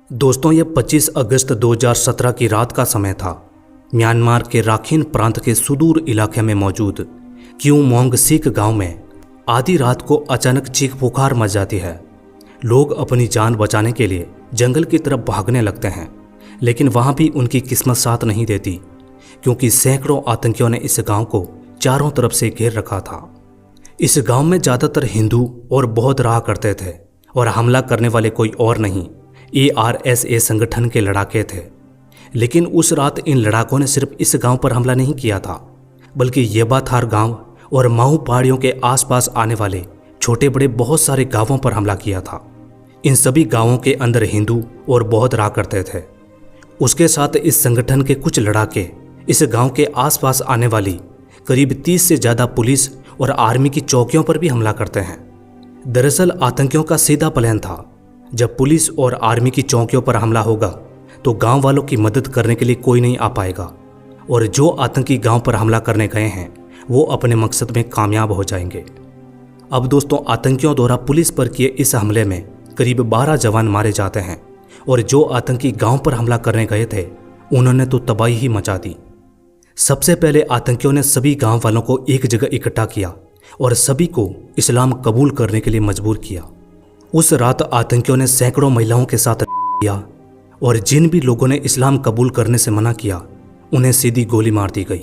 दोस्तों, ये 25 अगस्त 2017 की रात का समय था। म्यांमार के राखीन प्रांत के सुदूर इलाके में मौजूद क्यू मोंग सिक गांव में आधी रात को अचानक चीख पुकार मच जाती है। लोग अपनी जान बचाने के लिए जंगल की तरफ भागने लगते हैं, लेकिन वहां भी उनकी किस्मत साथ नहीं देती, क्योंकि सैकड़ों आतंकियों ने इस गांव को चारों तरफ से घेर रखा था। इस गांव में ज्यादातर हिंदू और बौद्ध रहा करते थे और हमला करने वाले कोई और नहीं, ARSA संगठन के लड़ाके थे। लेकिन उस रात इन लड़ाकों ने सिर्फ इस गांव पर हमला नहीं किया था, बल्कि येबाथार गांव और माऊ पहाड़ियों के आसपास आने वाले छोटे बड़े बहुत सारे गांवों पर हमला किया था। इन सभी गांवों के अंदर हिंदू और बौद्ध रहा करते थे। उसके साथ इस संगठन के कुछ लड़ाके इस गांव के आसपास आने वाली करीब 30 से ज़्यादा पुलिस और आर्मी की चौकियों पर भी हमला करते हैं। दरअसल आतंकियों का सीधा प्लान था, जब पुलिस और आर्मी की चौकियों पर हमला होगा तो गांव वालों की मदद करने के लिए कोई नहीं आ पाएगा, और जो आतंकी गांव पर हमला करने गए हैं वो अपने मकसद में कामयाब हो जाएंगे। अब दोस्तों, आतंकियों द्वारा पुलिस पर किए इस हमले में करीब 12 जवान मारे जाते हैं, और जो आतंकी गांव पर हमला करने गए थे उन्होंने तो तबाही ही मचा दी। सबसे पहले आतंकियों ने सभी गांव वालों को एक जगह इकट्ठा किया और सभी को इस्लाम कबूल करने के लिए मजबूर किया। उस रात आतंकियों ने सैकड़ों महिलाओं के साथ किया, और जिन भी लोगों ने इस्लाम कबूल करने से मना किया उन्हें सीधी गोली मार दी गई,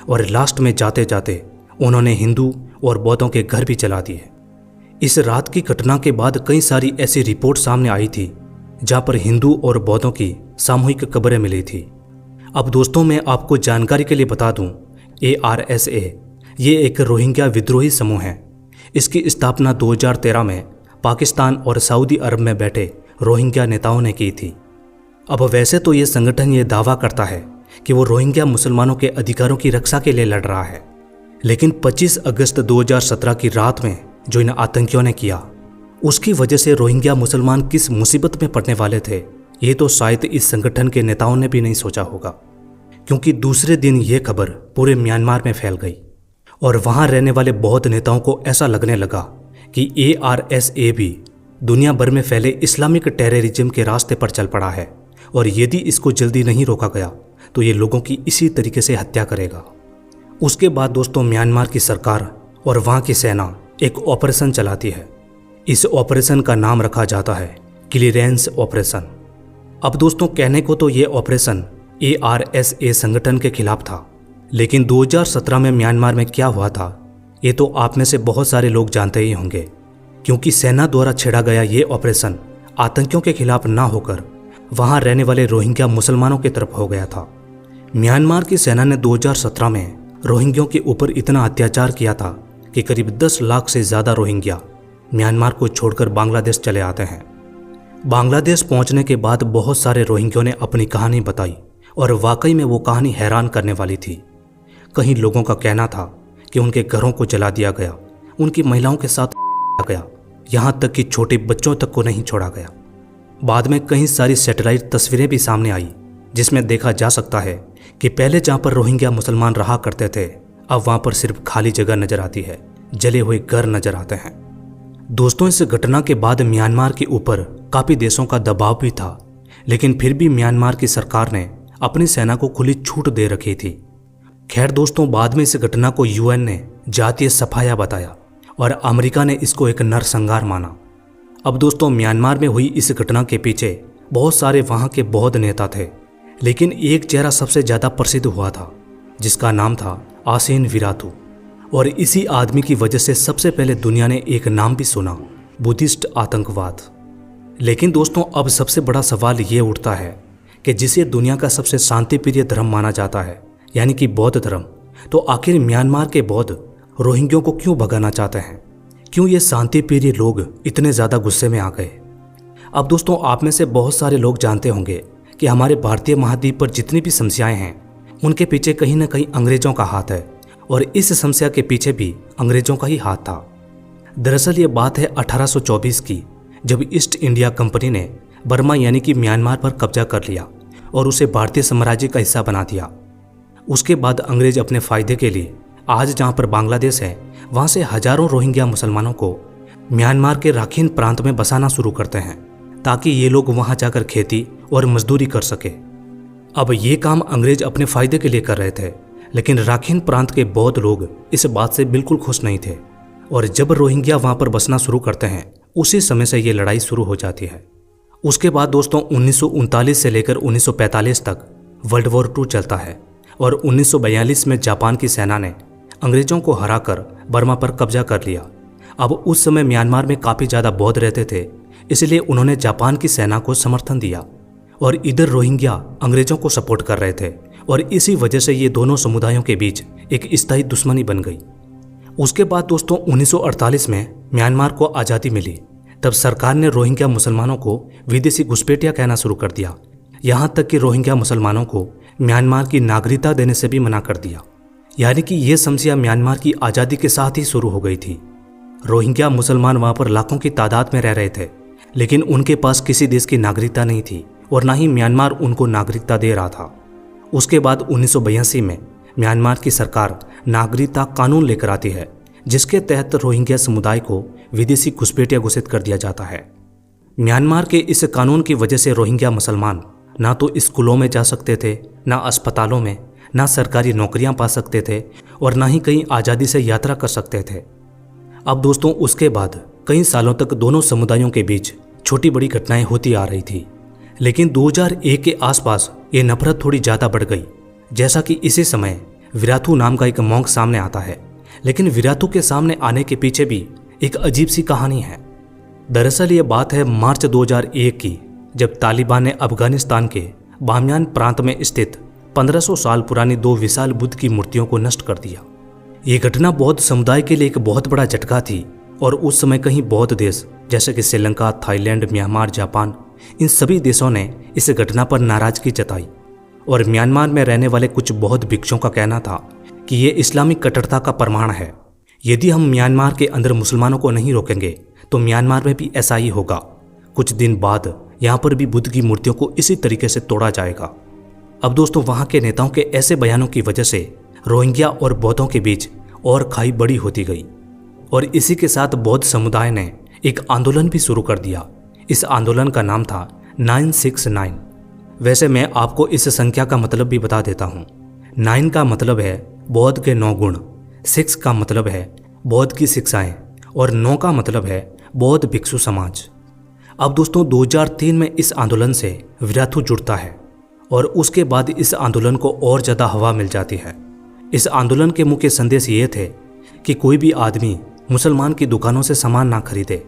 और लास्ट में जाते जाते उन्होंने हिंदू और बौद्धों के घर भी जला दिए। इस रात की घटना के बाद कई सारी ऐसी रिपोर्ट सामने आई थी जहां पर हिंदू और बौद्धों की सामूहिक कब्रें मिली थी। अब दोस्तों, मैं आपको जानकारी के लिए बता दूं, ARSA ये एक रोहिंग्या विद्रोही समूह है। इसकी स्थापना 2013 में पाकिस्तान और सऊदी अरब में बैठे रोहिंग्या नेताओं ने की थी। अब वैसे तो ये संगठन ये दावा करता है कि वो रोहिंग्या मुसलमानों के अधिकारों की रक्षा के लिए लड़ रहा है, लेकिन 25 अगस्त 2017 की रात में जो इन आतंकियों ने किया, उसकी वजह से रोहिंग्या मुसलमान किस मुसीबत में पड़ने वाले थे ये तो शायद इस संगठन के नेताओं ने भी नहीं सोचा होगा। क्योंकि दूसरे दिन ये खबर पूरे म्यांमार में फैल गई, और वहां रहने वाले बौद्ध नेताओं को ऐसा लगने लगा कि ARSA भी दुनिया भर में फैले इस्लामिक टेररिज्म के रास्ते पर चल पड़ा है, और यदि इसको जल्दी नहीं रोका गया तो ये लोगों की इसी तरीके से हत्या करेगा। उसके बाद दोस्तों, म्यांमार की सरकार और वहाँ की सेना एक ऑपरेशन चलाती है। इस ऑपरेशन का नाम रखा जाता है क्लीयरेंस ऑपरेशन। अब दोस्तों, कहने को तो ये ऑपरेशन ARSA संगठन के खिलाफ था, लेकिन 2017 में म्यांमार में क्या हुआ था ये तो आप में से बहुत सारे लोग जानते ही होंगे, क्योंकि सेना द्वारा छेड़ा गया ये ऑपरेशन आतंकियों के खिलाफ ना होकर वहां रहने वाले रोहिंग्या मुसलमानों की तरफ हो गया था। म्यांमार की सेना ने 2017 में रोहिंग्यों के ऊपर इतना अत्याचार किया था कि करीब 10 लाख से ज़्यादा रोहिंग्या म्यांमार को छोड़कर बांग्लादेश चले आते हैं। बांग्लादेश पहुंचने के बाद बहुत सारे रोहिंग्यों ने अपनी कहानी बताई, और वाकई में वो कहानी हैरान करने वाली थी। कहीं लोगों का कहना था कि उनके घरों को जला दिया गया, उनकी महिलाओं के साथ गया, यहाँ तक कि छोटे बच्चों तक को नहीं छोड़ा गया। बाद में कई सारी सैटेलाइट तस्वीरें भी सामने आई, जिसमें देखा जा सकता है कि पहले जहाँ पर रोहिंग्या मुसलमान रहा करते थे, अब वहाँ पर सिर्फ खाली जगह नजर आती है, जले हुए घर नजर आते हैं। दोस्तों, इस घटना के बाद म्यांमार के ऊपर काफ़ी देशों का दबाव भी था, लेकिन फिर भी म्यांमार की सरकार ने अपनी सेना को खुली छूट दे रखी थी। खैर दोस्तों, बाद में इस घटना को UN ने जातीय सफाया बताया, और अमेरिका ने इसको एक नरसंहार माना। अब दोस्तों, म्यांमार में हुई इस घटना के पीछे बहुत सारे वहाँ के बौद्ध नेता थे, लेकिन एक चेहरा सबसे ज़्यादा प्रसिद्ध हुआ था, जिसका नाम था आसीन विरातू। और इसी आदमी की वजह से सबसे पहले दुनिया ने एक नाम भी सुना, बुद्धिस्ट आतंकवाद। लेकिन दोस्तों, अब सबसे बड़ा सवाल ये उठता है कि जिसे दुनिया का सबसे शांतिप्रिय धर्म माना जाता है, यानी कि बौद्ध धर्म, तो आखिर म्यांमार के बौद्ध रोहिंग्यों को क्यों भगाना चाहते हैं? क्यों ये शांतिप्रिय लोग इतने ज़्यादा गुस्से में आ गए? अब दोस्तों, आप में से बहुत सारे लोग जानते होंगे कि हमारे भारतीय महाद्वीप पर जितनी भी समस्याएं हैं उनके पीछे कहीं ना कहीं अंग्रेजों का हाथ है, और इस समस्या के पीछे भी अंग्रेजों का ही हाथ था। दरअसल ये बात है 1824 की, जब ईस्ट इंडिया कंपनी ने बर्मा यानी कि म्यांमार पर कब्जा कर लिया और उसे भारतीय साम्राज्य का हिस्सा बना दिया। उसके बाद अंग्रेज अपने फायदे के लिए आज जहां पर बांग्लादेश है, वहां से हजारों रोहिंग्या मुसलमानों को म्यांमार के राखीन प्रांत में बसाना शुरू करते हैं। ताकि ये लोग वहां जाकर खेती और मजदूरी कर सके। अब ये काम अंग्रेज अपने फायदे के लिए कर रहे थे, लेकिन राखीन प्रांत के बौद्ध लोग इस बात से बिल्कुल खुश नहीं थे। और जब रोहिंग्या वहां पर बसना शुरू करते हैं उसी समय से ये लड़ाई शुरू हो जाती है। उसके बाद दोस्तों 1939 से लेकर 1945 तक वर्ल्ड वॉर 2 चलता है और 1942 में जापान की सेना ने अंग्रेजों को हराकर बर्मा पर कब्जा कर लिया। अब उस समय म्यांमार में काफ़ी ज़्यादा बौद्ध रहते थे, इसलिए उन्होंने जापान की सेना को समर्थन दिया और इधर रोहिंग्या अंग्रेजों को सपोर्ट कर रहे थे और इसी वजह से ये दोनों समुदायों के बीच एक स्थायी दुश्मनी बन गई। उसके बाद दोस्तों 1948 में म्यांमार को आज़ादी मिली। तब सरकार ने रोहिंग्या मुसलमानों को विदेशी घुसपैठिया कहना शुरू कर दिया। यहाँ तक कि रोहिंग्या मुसलमानों को म्यांमार की नागरिकता देने से भी मना कर दिया। यानी कि ये समस्या म्यांमार की आज़ादी के साथ ही शुरू हो गई थी। रोहिंग्या मुसलमान वहाँ पर लाखों की तादाद में रह रहे थे, लेकिन उनके पास किसी देश की नागरिकता नहीं थी और ना ही म्यांमार उनको नागरिकता दे रहा था। उसके बाद 1982 में म्यांमार की सरकार नागरिकता कानून लेकर आती है, जिसके तहत रोहिंग्या समुदाय को विदेशी घुसपैठिया घोषित कर दिया जाता है। म्यांमार के इस कानून की वजह से रोहिंग्या मुसलमान ना तो स्कूलों में जा सकते थे, ना अस्पतालों में, ना सरकारी नौकरियां पा सकते थे और ना ही कहीं आज़ादी से यात्रा कर सकते थे। अब दोस्तों उसके बाद कई सालों तक दोनों समुदायों के बीच छोटी बड़ी घटनाएं होती आ रही थी, लेकिन 2001 के आसपास ये नफरत थोड़ी ज़्यादा बढ़ गई। जैसा कि इसी समय विराथू नाम का एक मॉन्क सामने आता है, लेकिन विराथू के सामने आने के पीछे भी एक अजीब सी कहानी है। दरअसल ये बात है मार्च 2001 की, जब तालिबान ने अफगानिस्तान के बामियान प्रांत में स्थित 1500 साल पुरानी 2 विशाल बुद्ध की मूर्तियों को नष्ट कर दिया। ये घटना बौद्ध समुदाय के लिए एक बहुत बड़ा झटका थी और उस समय कहीं बौद्ध देश जैसे कि श्रीलंका, थाईलैंड, म्यांमार, जापान, इन सभी देशों ने इस घटना पर नाराजगी जताई और म्यांमार में रहने वाले कुछ बौद्ध भिक्षुओं का कहना था कि ये इस्लामिक कट्टरता का प्रमाण है। यदि हम म्यांमार के अंदर मुसलमानों को नहीं रोकेंगे तो म्यांमार में भी ऐसा ही होगा। कुछ दिन बाद यहाँ पर भी बुद्ध की मूर्तियों को इसी तरीके से तोड़ा जाएगा। अब दोस्तों वहाँ के नेताओं के ऐसे बयानों की वजह से रोहिंग्या और बौद्धों के बीच और खाई बड़ी होती गई और इसी के साथ बौद्ध समुदाय ने एक आंदोलन भी शुरू कर दिया। इस आंदोलन का नाम था 969। वैसे मैं आपको इस संख्या का मतलब भी बता देता हूँ। 9 का मतलब है बौद्ध के 9 गुण, 6 का मतलब है बौद्ध की शिक्षाएं और 9 का मतलब है बौद्ध भिक्षु समाज। अब दोस्तों 2003 में इस आंदोलन से विराथू जुड़ता है और उसके बाद इस आंदोलन को और ज़्यादा हवा मिल जाती है। इस आंदोलन के मुख्य संदेश ये थे कि कोई भी आदमी मुसलमान की दुकानों से सामान ना खरीदे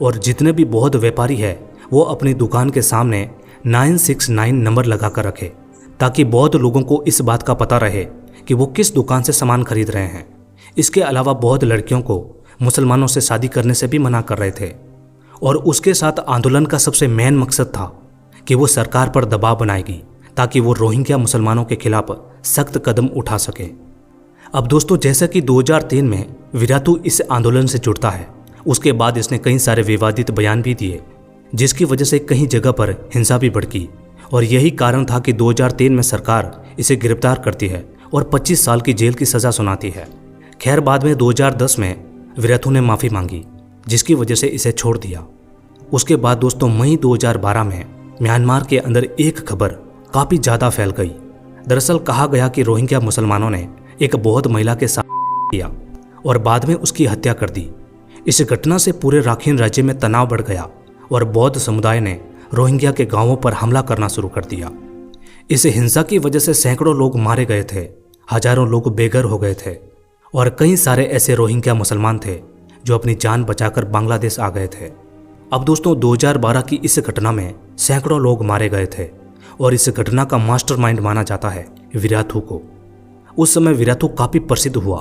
और जितने भी बौद्ध व्यापारी है वो अपनी दुकान के सामने 969 नंबर लगा कर रखे, ताकि बौद्ध लोगों को इस बात का पता रहे कि वो किस दुकान से सामान खरीद रहे हैं। इसके अलावा बौद्ध लड़कियों को मुसलमानों से शादी करने से भी मना कर रहे थे और उसके साथ आंदोलन का सबसे मेन मकसद था कि वो सरकार पर दबाव बनाएगी ताकि वो रोहिंग्या मुसलमानों के खिलाफ सख्त कदम उठा सके। अब दोस्तों जैसा कि 2003 में विराथू इस आंदोलन से जुड़ता है, उसके बाद इसने कई सारे विवादित बयान भी दिए, जिसकी वजह से कई जगह पर हिंसा भी भड़की और यही कारण था कि 2003 में सरकार इसे गिरफ्तार करती है और 25 साल की जेल की सज़ा सुनाती है। खैर बाद में 2010 में विराथू ने माफ़ी मांगी, जिसकी वजह से इसे छोड़ दिया। उसके बाद दोस्तों मई 2012 में म्यांमार के अंदर एक खबर काफ़ी ज़्यादा फैल गई। दरअसल कहा गया कि रोहिंग्या मुसलमानों ने एक बौद्ध महिला के साथ किया और बाद में उसकी हत्या कर दी। इस घटना से पूरे राखीन राज्य में तनाव बढ़ गया और बौद्ध समुदाय ने रोहिंग्या के गांवों पर हमला करना शुरू कर दिया। इस हिंसा की वजह से सैकड़ों लोग मारे गए थे, हजारों लोग बेघर हो गए थे और कई सारे ऐसे रोहिंग्या मुसलमान थे जो अपनी जान बचाकर बांग्लादेश आ गए थे। अब दोस्तों 2012 की इस घटना में सैकड़ों लोग मारे गए थे और इस घटना का मास्टरमाइंड माना जाता है विराथू को। उस समय विराथू काफ़ी प्रसिद्ध हुआ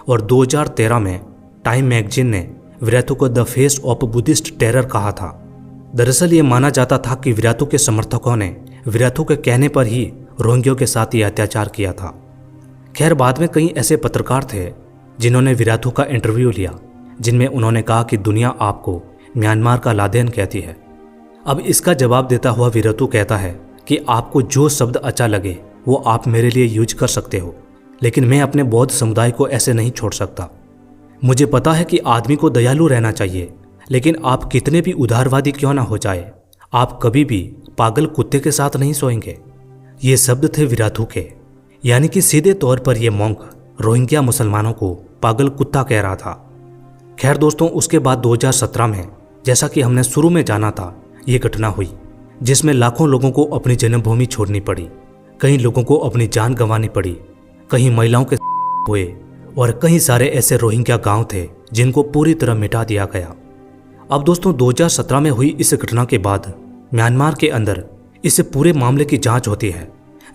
और 2013 में टाइम मैगजीन ने विराथू को the face of Buddhist terror कहा था। दरअसल ये माना जाता था कि विराथू के समर्थकों ने विराथू के कहने पर ही रोहिंग्यों के साथ ये अत्याचार किया था। खैर बाद में कई ऐसे पत्रकार थे जिन्होंने विराथू का इंटरव्यू लिया, जिनमें उन्होंने कहा कि दुनिया आपको म्यांमार का लादेन कहती है। अब इसका जवाब देता हुआ विराथू कहता है कि आपको जो शब्द अच्छा लगे वो आप मेरे लिए यूज कर सकते हो, लेकिन मैं अपने बौद्ध समुदाय को ऐसे नहीं छोड़ सकता। मुझे पता है कि आदमी को दयालु रहना चाहिए, लेकिन आप कितने भी उदारवादी क्यों ना हो जाए, आप कभी भी पागल कुत्ते के साथ नहीं सोएंगे। ये शब्द थे विराथू के, यानी कि सीधे तौर पर यह मोंक रोहिंग्या मुसलमानों को पागल कुत्ता कह रहा था। खैर दोस्तों, उसके बाद 2017 में, जैसा कि हमने शुरू में जाना था, ये घटना हुई जिसमें लाखों लोगों को अपनी जन्मभूमि छोड़नी पड़ी, कई लोगों को अपनी जान गंवानी पड़ी, कहीं महिलाओं के हुए और कई सारे ऐसे रोहिंग्या गांव थे जिनको पूरी तरह मिटा दिया गया। अब दोस्तों 2017 में हुई इस घटना के बाद म्यांमार के अंदर इस पूरे मामले की जांच होती है,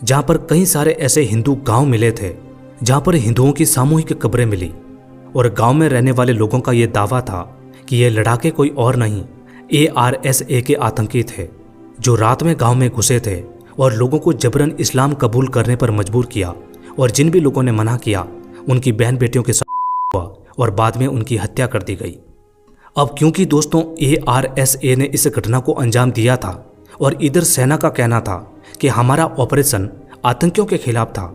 जहां पर कई सारे ऐसे हिंदू गांव मिले थे जहां पर हिंदुओं की सामूहिक कब्रें मिली और गांव में रहने वाले लोगों का यह दावा था कि ये लड़ाके कोई और नहीं ARSA के आतंकी थे जो रात में गांव में घुसे थे और लोगों को जबरन इस्लाम कबूल करने पर मजबूर किया और जिन भी लोगों ने मना किया उनकी बहन बेटियों के साथ हुआ और बाद में उनकी हत्या कर दी गई। अब क्योंकि दोस्तों ARSA ने इस घटना को अंजाम दिया था और इधर सेना का कहना था कि हमारा ऑपरेशन आतंकियों के खिलाफ था,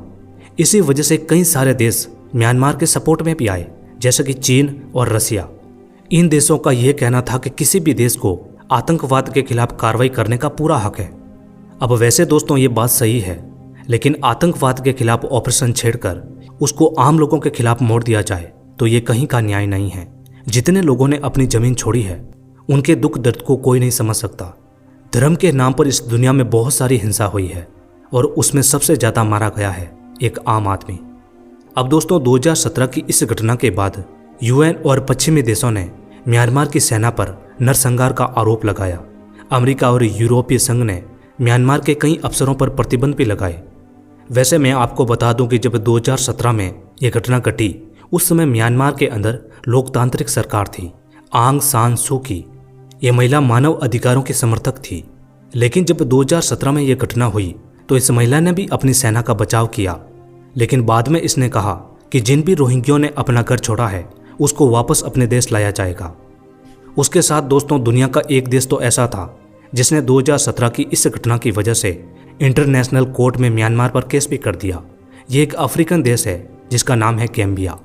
इसी वजह से कई सारे देश म्यांमार के सपोर्ट में भी आए, जैसे कि चीन और रसिया। इन देशों का यह कहना था कि किसी भी देश को आतंकवाद के खिलाफ कार्रवाई करने का पूरा हक है। अब वैसे दोस्तों ये बात सही है, लेकिन आतंकवाद के खिलाफ ऑपरेशन छेड़कर उसको आम लोगों के खिलाफ मोड़ दिया जाए तो ये कहीं का न्याय नहीं है। जितने लोगों ने अपनी जमीन छोड़ी है उनके दुख दर्द को कोई नहीं समझ सकता। धर्म के नाम पर इस दुनिया में बहुत सारी हिंसा हुई है और उसमें सबसे ज्यादा मारा गया है एक आम आदमी। अब दोस्तों 2017 की इस घटना के बाद UN और पश्चिमी देशों ने म्यांमार की सेना पर नरसंहार का आरोप लगाया। अमेरिका और यूरोपीय संघ ने म्यांमार के कई अफसरों पर प्रतिबंध भी लगाए। वैसे मैं आपको बता दूं कि जब 2017 में यह घटना घटी उस समय म्यांमार के अंदर लोकतांत्रिक सरकार थी। आंग सान सू की ये महिला मानव अधिकारों की समर्थक थी, लेकिन जब 2017 में यह घटना हुई तो इस महिला ने भी अपनी सेना का बचाव किया, लेकिन बाद में इसने कहा कि जिन भी रोहिंग्यों ने अपना घर छोड़ा है उसको वापस अपने देश लाया जाएगा। उसके साथ दोस्तों दुनिया का एक देश तो ऐसा था जिसने 2017 की इस घटना की वजह से इंटरनेशनल कोर्ट में म्यांमार पर केस भी कर दिया। ये एक अफ्रीकन देश है जिसका नाम है गैम्बिया।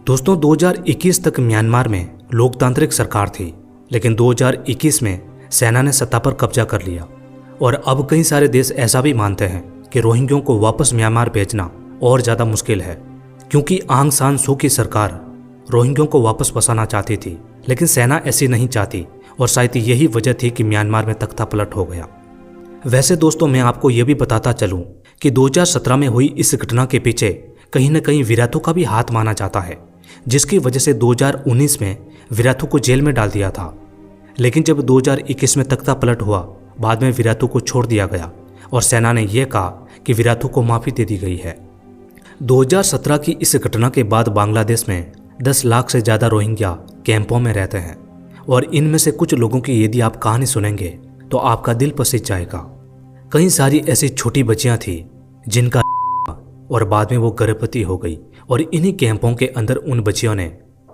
दोस्तों 2021 तक म्यांमार में लोकतांत्रिक सरकार थी, लेकिन 2021 में सेना ने सत्ता पर कब्जा कर लिया और अब कई सारे देश ऐसा भी मानते हैं कि रोहिंग्यों को वापस म्यांमार भेजना और ज़्यादा मुश्किल है, क्योंकि आंग सान सू की सरकार रोहिंग्यों को वापस बसाना चाहती थी, लेकिन सेना ऐसी नहीं चाहती और शायद यही वजह थी कि म्यांमार में तख्ता पलट हो गया। वैसे दोस्तों मैं आपको यह भी बताता चलूं कि 2017 में हुई इस घटना के पीछे कहीं न कहीं विराथू का भी हाथ माना जाता है, जिसकी वजह से 2019 में विराथू को जेल में डाल दिया था। लेकिन जब 2021 में तख्ता पलट हुआ, बाद में विराथू को छोड़ दिया गया और सेना ने यह कहा कि विराथू को माफ़ी दे दी गई है। 2017 की इस घटना के बाद बांग्लादेश में 10 लाख से ज़्यादा रोहिंग्या कैंपों में रहते हैं और इनमें से कुछ लोगों की यदि आप कहानी सुनेंगे तो आपका दिल पसीज जाएगा। कई सारी ऐसी छोटी बच्चियां थी जिनका और बाद में वो गर्भवती हो गई और इन्हीं कैंपों के अंदर उन बच्चियों ने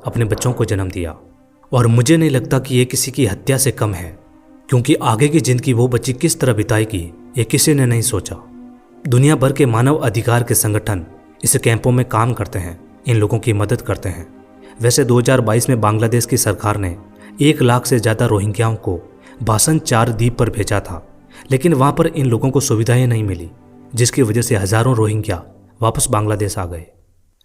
अपने बच्चों को जन्म दिया। और मुझे नहीं लगता कि ये किसी की हत्या से कम है, क्योंकि आगे की जिंदगी वो बच्ची किस तरह बिताएगी ये किसी ने नहीं सोचा। दुनिया भर के मानव अधिकार के संगठन इस कैंपों में काम करते हैं, इन लोगों की मदद करते हैं। वैसे 2022 में बांग्लादेश की सरकार ने 1 लाख से ज़्यादा रोहिंग्याओं को भाषण 4 द्वीप पर भेजा था, लेकिन वहाँ पर इन लोगों को सुविधाएं नहीं मिली, जिसकी वजह से हज़ारों रोहिंग्या वापस बांग्लादेश आ गए।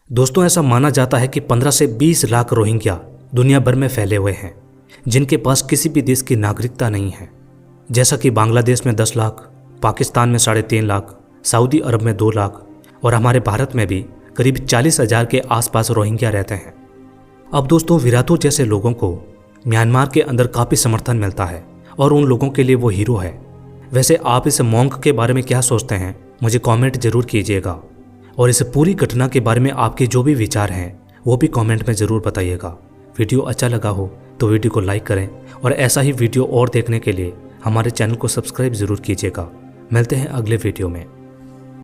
दोस्तों ऐसा माना जाता है कि 15 से 20 लाख रोहिंग्या दुनिया भर में फैले हुए हैं, जिनके पास किसी भी देश की नागरिकता नहीं है। जैसा कि बांग्लादेश में 10 लाख, पाकिस्तान में 3.5 लाख, सऊदी अरब में 2 लाख और हमारे भारत में भी करीब 40,000 के आसपास रोहिंग्या रहते हैं। अब दोस्तों विराथू जैसे लोगों को म्यांमार के अंदर काफ़ी समर्थन मिलता है और उन लोगों के लिए वो हीरो है। वैसे आप इस मोंक के बारे में क्या सोचते हैं, मुझे कमेंट जरूर कीजिएगा और इस पूरी घटना के बारे में आपके जो भी विचार हैं वो भी कमेंट में ज़रूर बताइएगा। वीडियो अच्छा लगा हो तो वीडियो को लाइक करें और ऐसा ही वीडियो और देखने के लिए हमारे चैनल को सब्सक्राइब ज़रूर कीजिएगा। मिलते हैं अगले वीडियो में।